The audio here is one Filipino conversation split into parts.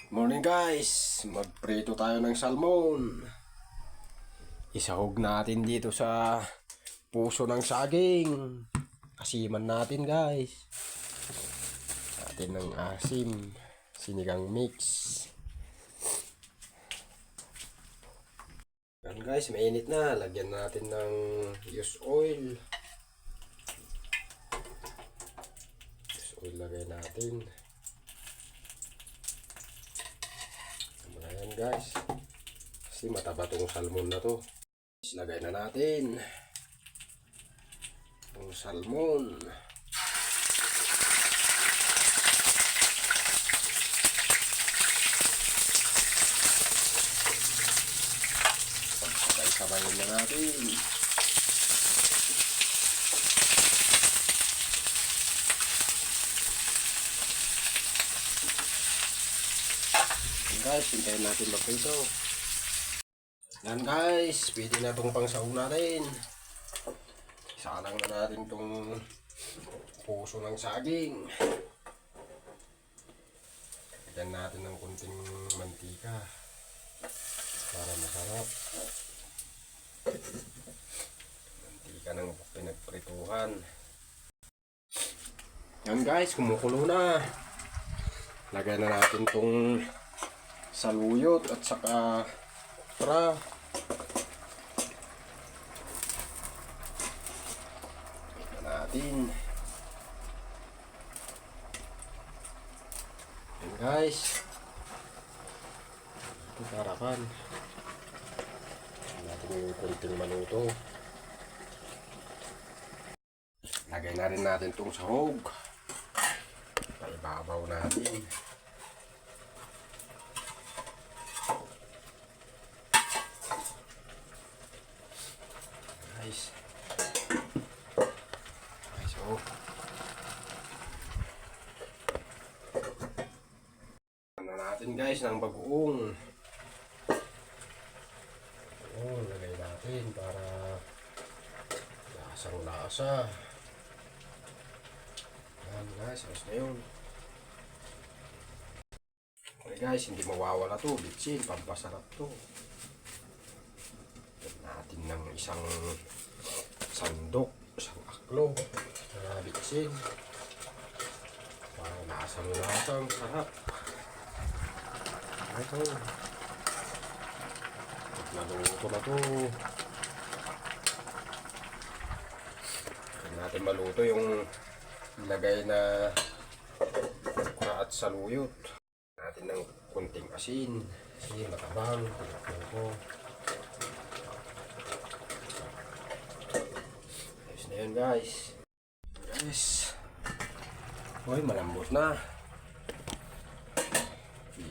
Morning guys, magprito tayo ng salmon. Isahog natin dito sa puso ng saging. Asiman natin guys. Natin ng asim, sinigang mix. Yan guys, mainit na. Lagyan natin ng used oil. Used oil lagay natin. Ayan guys, kasi mataba tong salmon na to. Lagay na natin yung salmon. Sabay-sabayin na natin. Guys, hintayin natin magprito. Yan guys, pwede na itong pangsahog natin. Isalang na natin itong puso ng saging. Lagyan natin ng kunting mantika para masarap. Mantika ng pinagprituhan. Yan guys, kumukulo na. Lagyan na natin itong saluyot at saka okra. Ito natin. Yan guys. Ito tarakan. Natin yung kunting maluto. Lagay na rin natin itong sahog. Ibabaw natin. Guys, so ano natin guys ng bagoong. Lagay natin para lasang lasa. Yan guys, ayos na yun. Okay guys, hindi mawawala to, bitsin, pampasarap to. Natin ng isang sandok, isang aklo na bitsin para lasang sarap. Ito maluto na to. Huwag natin maluto yung ilagay na okra at saluyot. Natin ng kunting asin kasi matabang ko. Ayan guys. Uy, malambot na.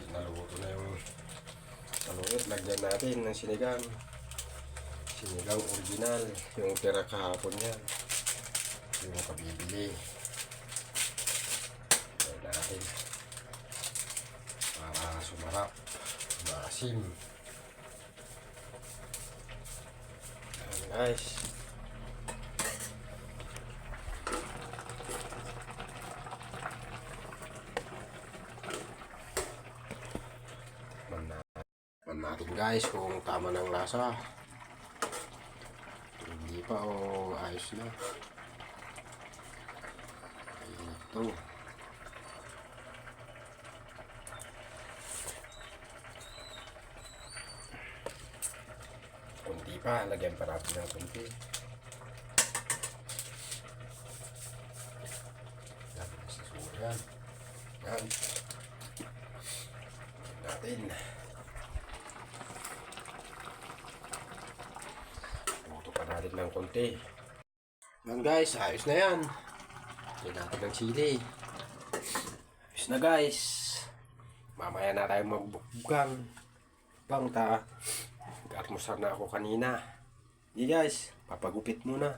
Naluto na yung saluyot. Lagyan natin ng sinigang. Sinigang original. Yung tira kahapon yan. Yung kabibili. Lagyan natin. Para sumarap. Maasim. Ayan guys. Natin guys kung tama ng lasa, hindi pa o ayos na. Ito kunti pa, lagyan pa natin ng kunti. Yan yan natin. Natin ng konti. Yan guys, ayos na yan. Lagyan natin ng chili. Ayos na guys. Mamaya na tayo magbukbugang. Bang ta. Nag-almusal na ako kanina. Hindi guys, papagupit muna.